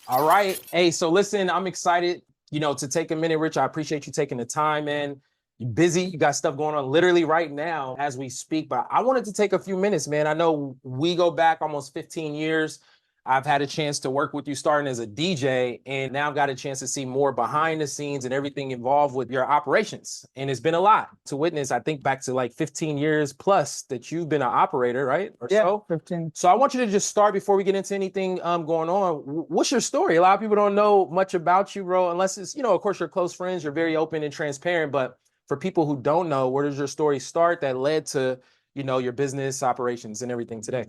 All right. Hey, so listen, I'm excited, to take a minute, Rich. I appreciate you taking the time, man. You're busy. You got stuff going on literally right now as we speak, but I wanted to take a few minutes, man. I know we go back almost 15 years. I've had a chance to work with you starting as a DJ, and now I've got a chance to see more behind the scenes and everything involved with your operations. And it's been a lot to witness. I think back to like 15 years plus that you've been an operator, right? Or Yeah, so. 15. So I want you to just start before we get into anything going on. What's your story? A lot of people don't know much about you, bro, unless it's, of course, you're close friends. You're very open and transparent. But for people who don't know, where does your story start that led to, your business operations and everything today?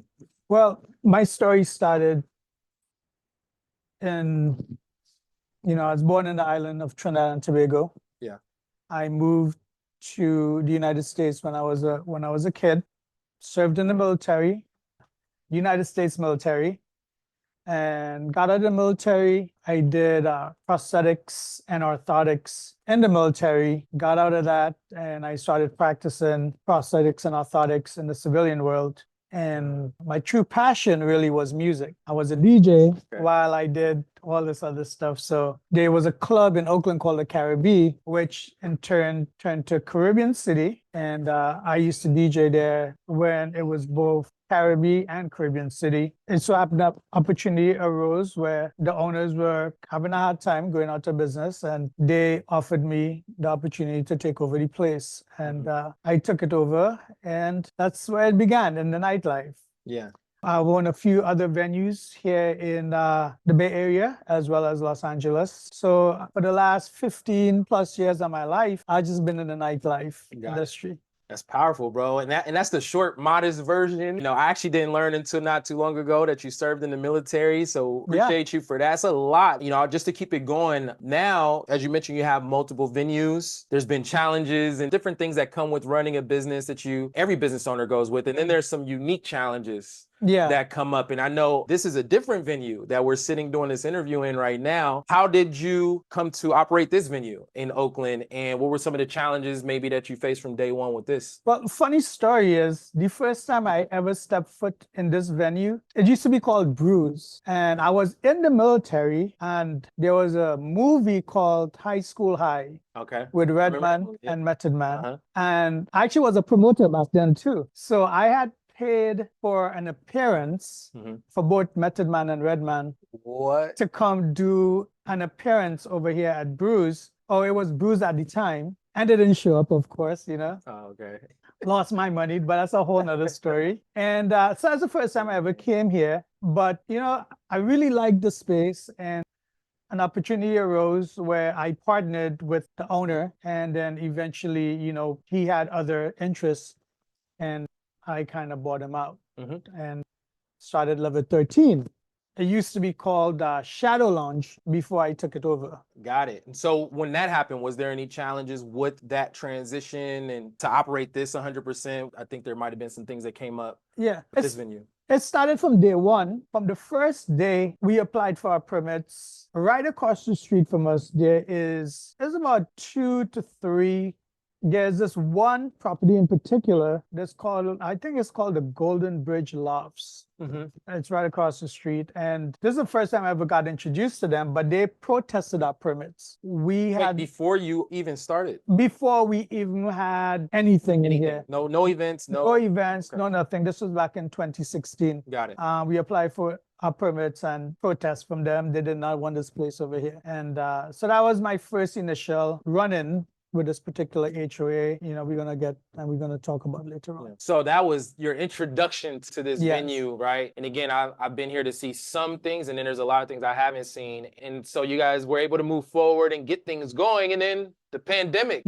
Well, my story started in, I was born in the island of Trinidad and Tobago. Yeah. I moved to the United States when I was a kid, served in the military, United States military, and got out of the military. I did prosthetics and orthotics in the military, got out of that, and I started practicing prosthetics and orthotics in the civilian world. And my true passion really was music. I was a DJ while I did all this other stuff. So there was a club in Oakland called the Caribbean, which in turn turned to Caribbean City. And I used to DJ there when it was both Caribbean and Caribbean City. And so happened that opportunity arose where the owners were having a hard time going out of business, and they offered me the opportunity to take over the place. And I took it over, and that's where it began in the nightlife. Yeah. I own a few other venues here in the Bay Area as well as Los Angeles. So for the last 15 plus years of my life, I've just been in the nightlife industry. That's powerful, bro. And that's the short, modest version. I actually didn't learn until not too long ago that you served in the military. So appreciate you for that. That's a lot. Just to keep it going. Now, as you mentioned, you have multiple venues. There's been challenges and different things that come with running a business that every business owner goes with. And then there's some unique challenges that come up. And I know this is a different venue that we're sitting doing this interview in right now. How did you come to operate this venue in Oakland? And what were some of the challenges maybe that you faced from day one with this? Well, funny story is the first time I ever stepped foot in this venue, it used to be called Bruise. And I was in the military, and there was a movie called High School High. Okay. With Redman and Method Man. And I actually was a promoter back then too. So I had paid for an appearance for both Method Man and Redman to come do an appearance over here at Bruise. Oh, it was Bruise at the time. And they didn't show up, of course, Oh, okay. Lost my money, but that's a whole nother story. And so that's the first time I ever came here. But, I really liked the space, and an opportunity arose where I partnered with the owner, and then eventually, he had other interests, and I kind of bought him out and started Level 13. It used to be called Shadow Lounge before I took it over. Got it. And so when that happened, was there any challenges with that transition and to operate this 100%? I think there might have been some things that came up with this venue. It started from day one. From the first day we applied for our permits, right across the street from us, there's about 2 to 3. There's this one property in particular I think it's called the Golden Bridge Lofts. It's right across the street. And this is the first time I ever got introduced to them, but they protested our permits. Before you even started? Before we even had anything in here. No events? No events, no nothing. This was back in 2016. Got it. We applied for our permits and protests from them. They did not want this place over here. And so that was my first initial run-in with this particular HOA, we're going to talk about later on. So that was your introduction to this venue, right? And again, I've been here to see some things, and then there's a lot of things I haven't seen. And so you guys were able to move forward and get things going, and then the pandemic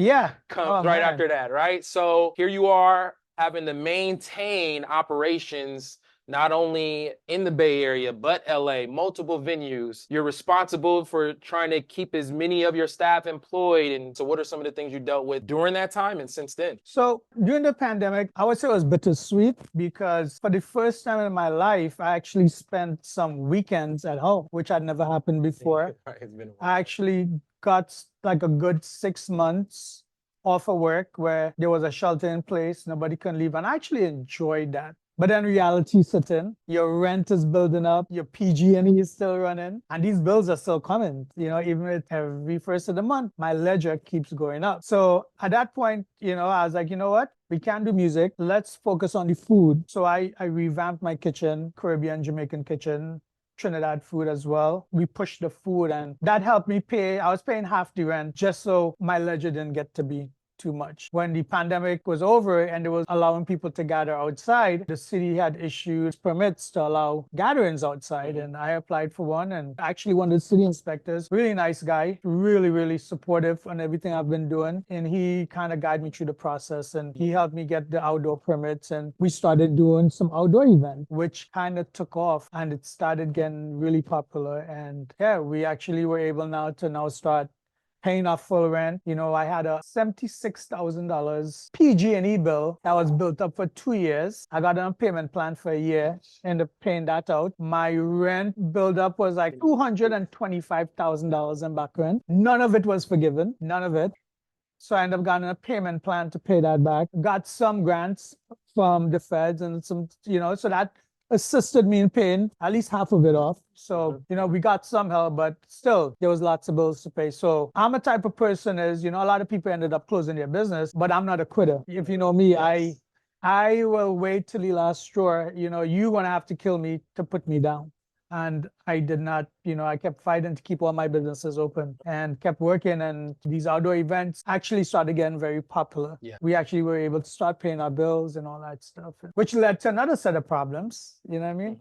comes after that, right? So here you are having to maintain operations not only in the Bay Area, but LA, multiple venues. You're responsible for trying to keep as many of your staff employed. And so what are some of the things you dealt with during that time and since then? So during the pandemic, I would say it was bittersweet, because for the first time in my life, I actually spent some weekends at home, which had never happened before. It's been a while. I actually got like a good 6 months off of work where there was a shelter in place, nobody can leave. And I actually enjoyed that. But then reality sets in. Your rent is building up, your PG&E is still running, and these bills are still coming. Even with every first of the month, my ledger keeps going up. So at that point, I was like, you know what? We can't do music. Let's focus on the food. So I revamped my kitchen, Caribbean, Jamaican kitchen, Trinidad food as well. We pushed the food, and that helped me pay. I was paying half the rent just so my ledger didn't get to be too much. When the pandemic was over and it was allowing people to gather outside, the city had issued permits to allow gatherings outside, and I applied for one. And actually, one of the city inspectors, really nice guy, really, really supportive on everything I've been doing. And he kind of guided me through the process, and he helped me get the outdoor permits. And we started doing some outdoor events, which kind of took off, and it started getting really popular. And yeah, we actually were able to start paying off full rent. I had a $76,000 PG&E bill that was built up for 2 years. I got on a payment plan for a year, ended up paying that out. My rent build up was like $225,000 in back rent. None of it was forgiven, none of it. So I ended up getting a payment plan to pay that back. Got some grants from the feds and some, so that assisted me in paying at least half of it off. So, we got some help, but still there was lots of bills to pay. So I'm a type of person is, a lot of people ended up closing their business, but I'm not a quitter. If you know me, Yes. I will wait till the last straw. You're going to have to kill me to put me down. And I did not, I kept fighting to keep all my businesses open and kept working. And these outdoor events actually started getting very popular. Yeah. We actually were able to start paying our bills and all that stuff, which led to another set of problems. You know what I mean?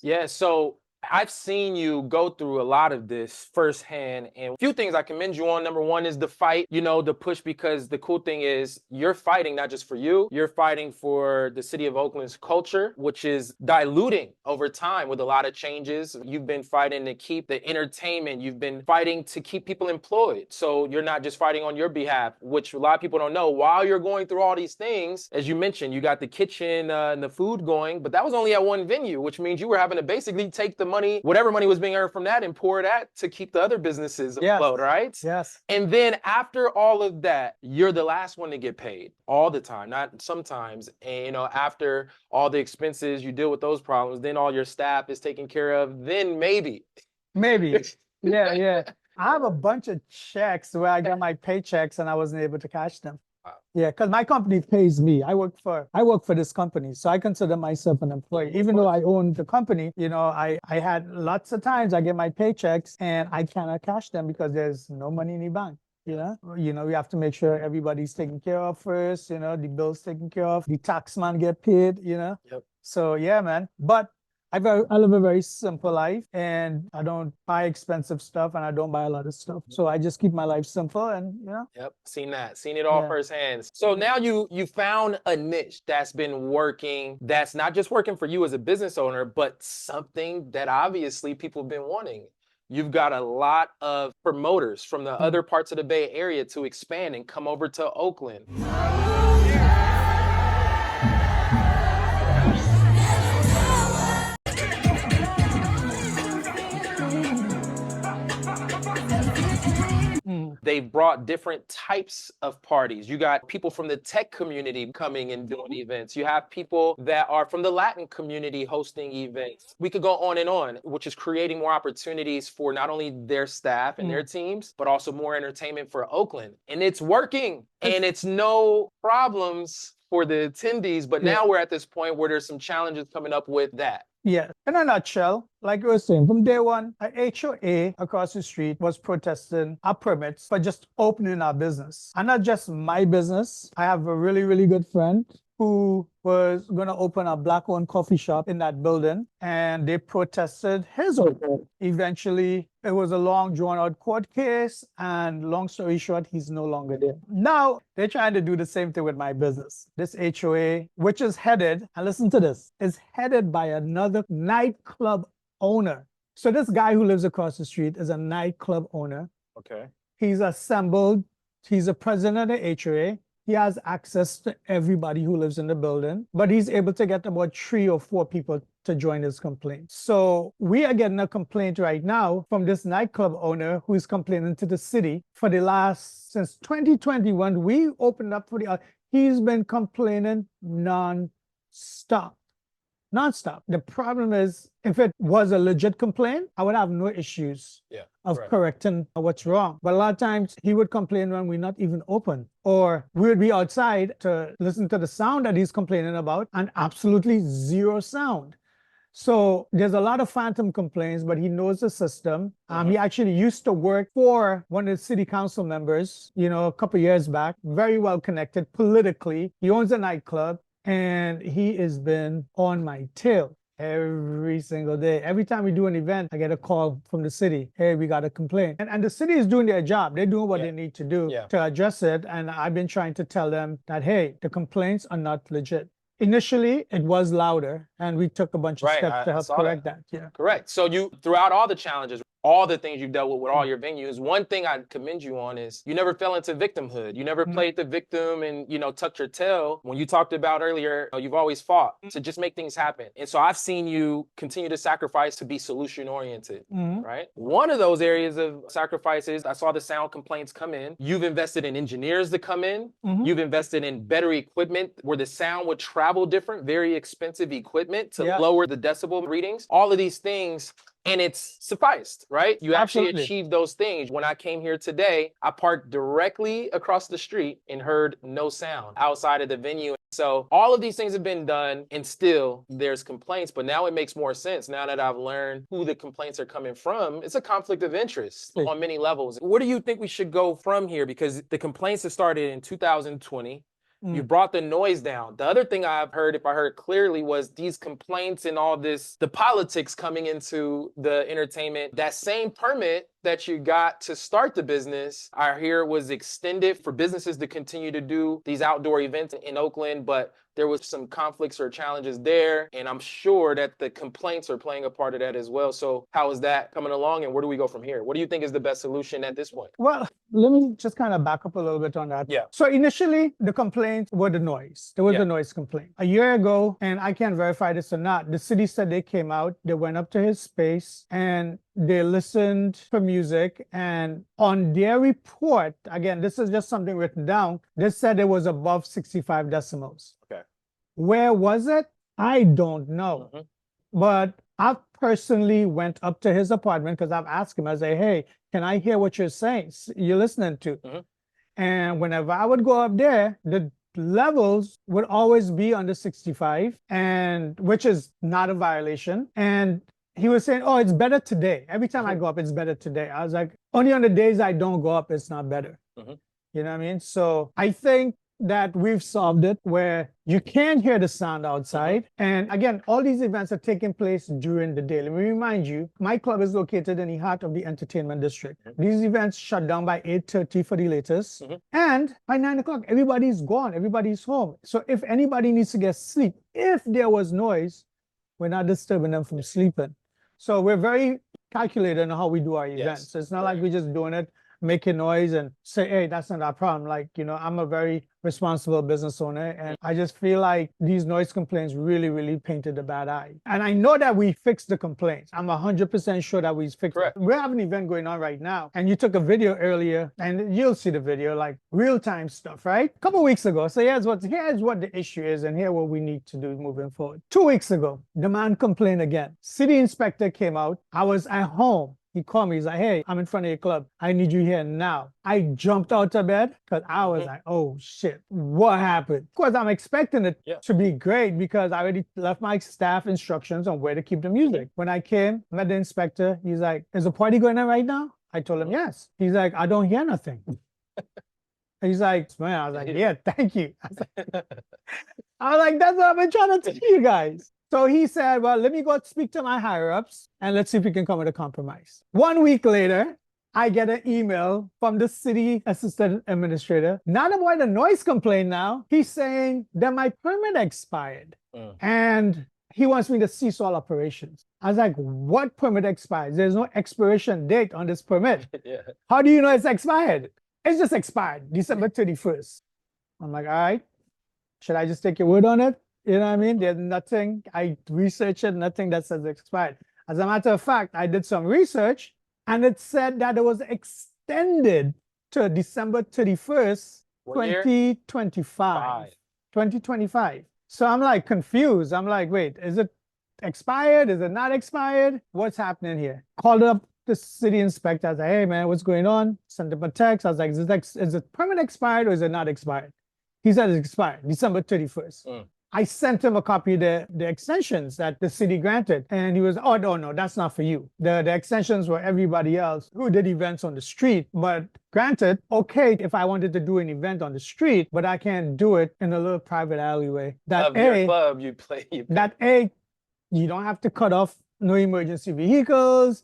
Yeah. So I've seen you go through a lot of this firsthand, and a few things I commend you on. Number one is the fight, the push, because the cool thing is you're fighting not just for you, you're fighting for the city of Oakland's culture, which is diluting over time with a lot of changes. You've been fighting to keep the entertainment, you've been fighting to keep people employed. So you're not just fighting on your behalf, which a lot of people don't know. While you're going through all these things, as you mentioned, you got the kitchen and the food going, but that was only at one venue, which means you were having to basically take the money, whatever money was being earned from that, and pour that to keep the other businesses afloat, right? Yes. And then after all of that, you're the last one to get paid all the time, not sometimes. And after all the expenses, you deal with those problems, then all your staff is taken care of, then maybe. Yeah. I have a bunch of checks where I got my paychecks and I wasn't able to cash them. Yeah, because my company pays me. I work for this company, so I consider myself an employee. Even though I own the company, I had lots of times I get my paychecks and I cannot cash them because there's no money in the bank. We have to make sure everybody's taken care of first. The bills taken care of, the tax man get paid. Yep. So yeah, man. But I live a very simple life, and I don't buy expensive stuff, and I don't buy a lot of stuff. So I just keep my life simple, and Yep, seen it all firsthand. So now you found a niche that's been working, that's not just working for you as a business owner, but something that obviously people have been wanting. You've got a lot of promoters from the other parts of the Bay Area to expand and come over to Oakland. They've brought different types of parties. You got people from the tech community coming and doing events. You have people that are from the Latin community hosting events. We could go on, which is creating more opportunities for not only their staff and their teams, but also more entertainment for Oakland. And it's working, and it's no problems for the attendees. But now we're at this point where there's some challenges coming up with that. Yeah, in a nutshell, like you were saying, from day one, an HOA across the street was protesting our permits for just opening our business. And not just my business. I have a really, really good friend who was going to open a Black-owned coffee shop in that building, and they protested his opening. Eventually, it was a long, drawn-out court case, and long story short, he's no longer there. Now, they're trying to do the same thing with my business. This HOA, which is headed, and listen to this, is headed by another nightclub owner. So this guy who lives across the street is a nightclub owner. Okay. He's a president of the HOA. He has access to everybody who lives in the building, but he's able to get about 3 or 4 people to join his complaint. So we are getting a complaint right now from this nightclub owner who is complaining to the city for since 2021. We opened up he's been complaining non-stop. nonstop. The problem is, if it was a legit complaint, I would have no issues of correcting what's wrong. But a lot of times he would complain when we're not even open, or we would be outside to listen to the sound that he's complaining about and absolutely zero sound. So there's a lot of phantom complaints, but he knows the system. He actually used to work for one of the city council members, you know, a couple of years back, very well connected politically. He owns a nightclub, and he has been on my tail every single day. Every time we do an event, I get a call from the city. Hey, we got a complaint. And the city is doing their job. They're doing what they need to do to address it. And I've been trying to tell them that, hey, the complaints are not legit. Initially, it was louder, and we took a bunch of steps to help correct that. Yeah. Correct. So you, throughout all the challenges, all the things you've dealt with all your venues, one thing I commend you on is you never fell into victimhood. You never played the victim and, you know, tucked your tail. When you talked about earlier, you've always fought to just make things happen. And so I've seen you continue to sacrifice to be solution oriented, right? One of those areas of sacrifices, I saw the sound complaints come in. You've invested in engineers to come in. You've invested in better equipment where the sound would travel different, very expensive equipment to lower the decibel readings. All of these things. And it's sufficed, right? You actually achieved those things. When I came here today, I parked directly across the street and heard no sound outside of the venue. So all of these things have been done, and still there's complaints, but now it makes more sense. Now that I've learned who the complaints are coming from, it's a conflict of interest on many levels. Where do you think we should go from here? Because the complaints have started in 2020. You brought the noise down. The other thing I've heard, if I heard clearly, was these complaints and all this, the politics coming into the entertainment. That same permit that you got to start the business, I hear was extended for businesses to continue to do these outdoor events in Oakland, but there was some conflicts or challenges there. And I'm sure that the complaints are playing a part of that as well. So how is that coming along, and where do we go from here? What do you think is the best solution at this point? Well, let me just kind of back up a little bit on that. Yeah. So initially, the complaints were the noise. There was a noise complaint. A year ago, and I can't verify this or not, the city said they came out, they went up to his space, and they listened for music. And on their report, again, this is just something written down, they said it was above 65 decibels. Okay. Where was it? I don't know. But I personally went up to his apartment because I've asked him, I say, hey, can I hear what you're saying, you're listening to? And whenever I would go up there, the levels would always be under 65, and which is not a violation. And he was saying, oh, it's better today. Every time I go up, it's better today. I was like, only on the days I don't go up, it's not better. You know what I mean? So I think that we've solved it where you can hear the sound outside. And again, all these events are taking place during the day. Let me remind you, my club is located in the heart of the entertainment district. These events shut down by 8:30 for the latest. And by 9 o'clock, everybody's gone, everybody's home. So if anybody needs to get sleep, if there was noise, we're not disturbing them from sleeping. So we're very calculated on how we do our events. So it's not like we're just doing it, making noise and say, hey, that's not our problem. Like, you know, I'm a very responsible business owner, and I just feel like these noise complaints really, really painted a bad eye. And I know that we fixed the complaints. I'm 100% sure that we fixed it. We have an event going on right now, and you took a video earlier, and you'll see the video, like real-time stuff, right? A couple weeks ago. So here's what the issue is, and here's what we need to do moving forward. 2 weeks ago, the man complained again. City inspector came out. I was at home. He called me, he's like, hey, I'm in front of your club. I need you here now. I jumped out of bed because I was like, oh shit, what happened? Of course, I'm expecting it to be great because I already left my staff instructions on where to keep the music. When I came, met the inspector, he's like, is a party going on right now? I told him, yes. He's like, I don't hear nothing. He's like, man, I was like, yeah, thank you. I was like, that's what I've been trying to tell you guys. So he said, well, let me go speak to my higher-ups and let's see if we can come with a compromise. 1 week later, I get an email from the city assistant administrator, not about the noise complaint now. He's saying that my permit expired and he wants me to cease all operations. I was like, what permit expires? There's no expiration date on this permit. How do you know it's expired? It's just expired, December 31st. I'm like, all right, should I just take your word on it? You know what I mean? There's nothing, I researched it, nothing that says expired. As a matter of fact, I did some research and it said that it was extended to December 31st, 2025. 2025. So I'm like confused. I'm like, wait, is it expired? Is it not expired? What's happening here? Called up the city inspector. I was like, hey man, what's going on? Sent him a text. I was like, is the permit expired or is it not expired? He said it's expired, December 31st. I sent him a copy of the extensions that the city granted. And he was, oh, no, that's not for you. The extensions were everybody else who did events on the street. But granted, okay, if I wanted to do an event on the street, but I can't do it in a little private alleyway. That your club, you play. That you don't have to cut off no emergency vehicles,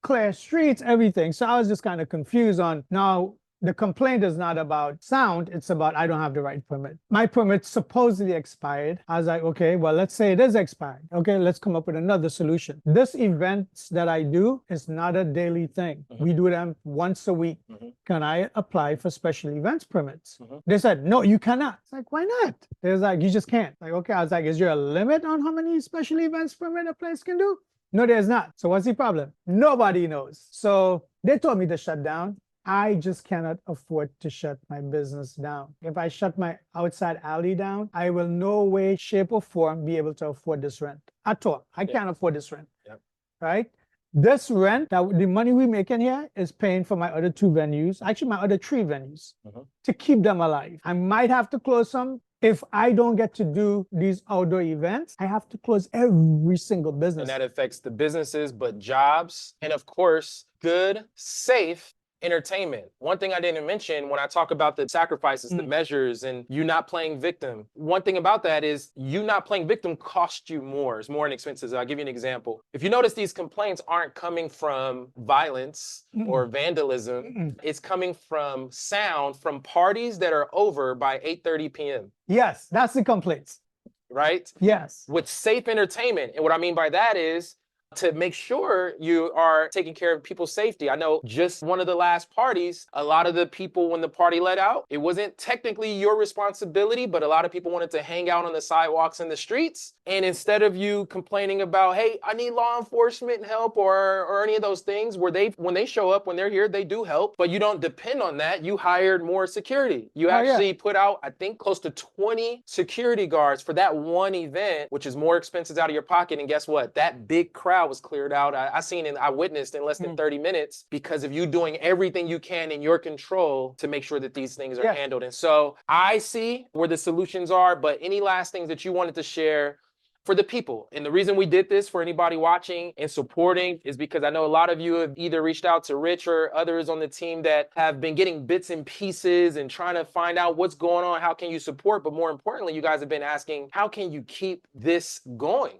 clear streets, everything. So I was just kind of confused on now. The complaint is not about sound, it's about I don't have the right permit. My permit supposedly expired. I was like, okay, well, let's say it is expired. Okay, let's come up with another solution. This events that I do is not a daily thing. We do them once a week. Can I apply for special events permits? They said, no, you cannot. It's like, why not? They was like, you just can't. Like, okay, I was like, is there a limit on how many special events permit a place can do? No, there's not. So what's the problem? Nobody knows. So they told me to shut down. I just cannot afford to shut my business down. If I shut my outside alley down, I will no way, shape, or form be able to afford this rent at all. I can't afford this rent, right? This rent, that the money we make in here is paying for my other 2 venues, actually my other 3 venues, to keep them alive. I might have to close some. If I don't get to do these outdoor events, I have to close every single business. And that affects the businesses, but jobs, and of course, good, safe entertainment. One thing I didn't mention when I talk about the sacrifices, the measures, and you not playing victim. One thing about that is you not playing victim costs you more. It's more in expenses. I'll give you an example. If you notice, these complaints aren't coming from violence or vandalism. It's coming from sound from parties that are over by 8:30 p.m. Yes, that's the complaints. Right? Yes. With safe entertainment. And what I mean by that is to make sure you are taking care of people's safety. I know just one of the last parties, a lot of the people when the party let out, it wasn't technically your responsibility, but a lot of people wanted to hang out on the sidewalks in the streets. And instead of you complaining about, hey, I need law enforcement help or any of those things, when they show up, when they're here, they do help, but you don't depend on that. You hired more security. You actually put out, I think, close to 20 security guards for that one event, which is more expenses out of your pocket. And guess what? That big crowd was cleared out. I witnessed in less than 30 minutes because of you doing everything you can in your control to make sure that these things are handled. And so I see where the solutions are, but any last things that you wanted to share for the people? And the reason we did this for anybody watching and supporting is because I know a lot of you have either reached out to Rich or others on the team that have been getting bits and pieces and trying to find out what's going on. How can you support? But more importantly, you guys have been asking, how can you keep this going?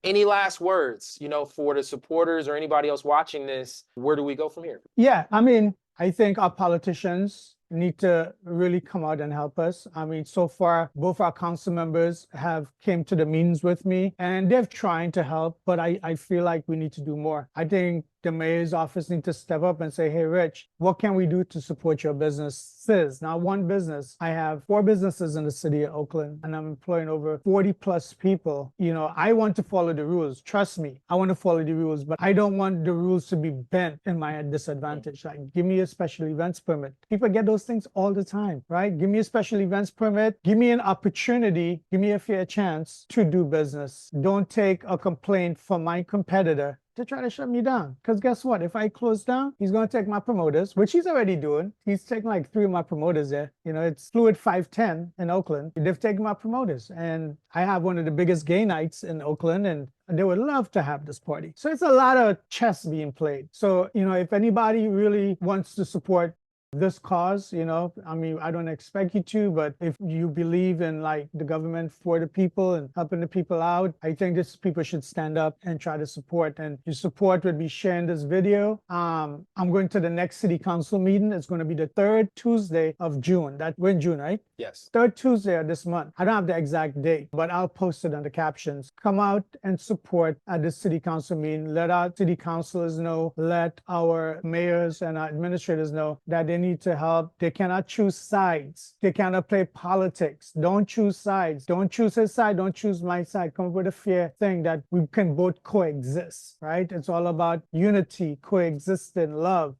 Any last words, for the supporters or anybody else watching this? Where do we go from here? Yeah, I mean, I think our politicians need to really come out and help us. I mean, so far, both our council members have came to the meetings with me and they're trying to help, but I feel like we need to do more. I think the mayor's office needs to step up and say, hey, Rich, what can we do to support your businesses? Now, one business, I have 4 businesses in the city of Oakland, and I'm employing over 40 plus people. I want to follow the rules. Trust me, I want to follow the rules, but I don't want the rules to be bent in my disadvantage. Like, give me a special events permit. People get those things all the time, right? Give me a special events permit. Give me an opportunity. Give me a fair chance to do business. Don't take a complaint from my competitor to try to shut me down. Because guess what? If I close down, he's going to take my promoters, which he's already doing. He's taking like 3 of my promoters there. It's Fluid 510 in Oakland. They've taken my promoters. And I have one of the biggest gay nights in Oakland, and they would love to have this party. So it's a lot of chess being played. So, if anybody really wants to support this cause, I mean, I don't expect you to, but if you believe in like the government for the people and helping the people out, I think people should stand up and try to support. And your support would be sharing this video. I'm going to the next city council meeting. It's going to be the 3rd Tuesday of June. We're in June, right? Yes. 3rd Tuesday of this month. I don't have the exact date, but I'll post it on the captions. Come out and support at the city council meeting. Let our city councilors know, let our mayors and our administrators know that they need to help. They cannot choose sides. They cannot play politics. Don't choose sides. Don't choose his side. Don't choose my side. Come up with a fair thing that we can both coexist, right? It's all about unity, coexisting, love.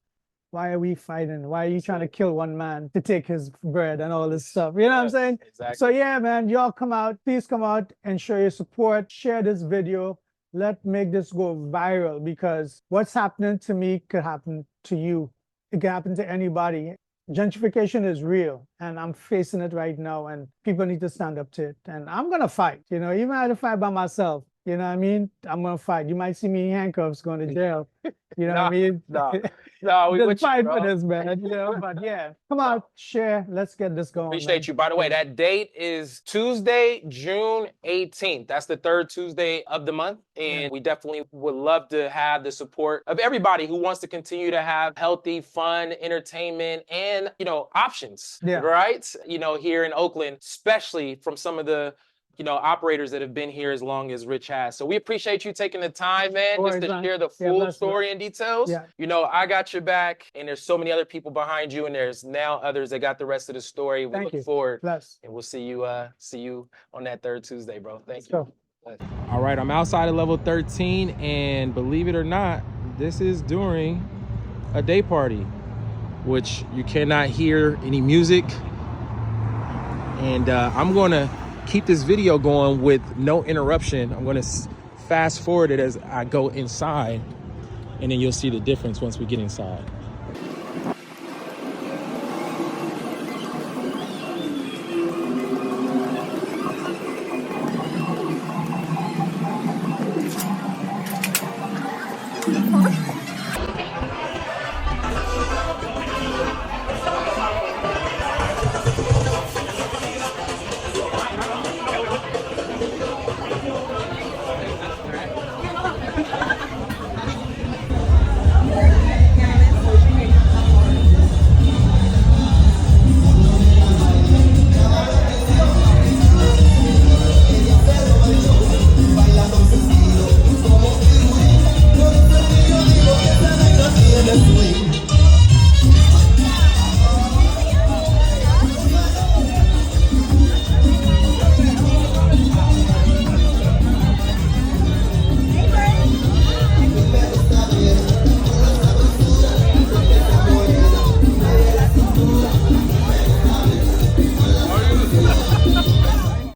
why are we fighting? Why are you trying to kill one man to take his bread and all this stuff? You know what I'm saying? Exactly. So yeah, man, y'all come out. Please come out and show your support. Share this video. Let's make this go viral, because what's happening to me could happen to you. It can happen to anybody. Gentrification is real, and I'm facing it right now, and people need to stand up to it. And I'm gonna fight, you know, even if I have to fight by myself. You know what I mean? I'm gonna fight. You might see me in handcuffs going to jail. You know what I mean? No, we just fight for this, man. You know, but yeah, come on, share. Let's get this going. Appreciate you. By the way, that date is Tuesday, June 18th. That's the third Tuesday of the month. And we definitely would love to have the support of everybody who wants to continue to have healthy, fun entertainment and, you know, options, right? You know, here in Oakland, especially from some of the, you know, operators that have been here as long as Rich has. So we appreciate you taking the time, man, just to share the full story and details. You know, I got your back, and there's so many other people behind you, and there's now others that got the rest of the story. We look forward, and we'll see you on that third Tuesday, bro. Thank you. All right, I'm outside of level 13, and believe it or not, this is during a day party, which you cannot hear any music. And I'm gonna keep this video going with no interruption. I'm gonna fast forward it as I go inside, and then you'll see the difference once we get inside.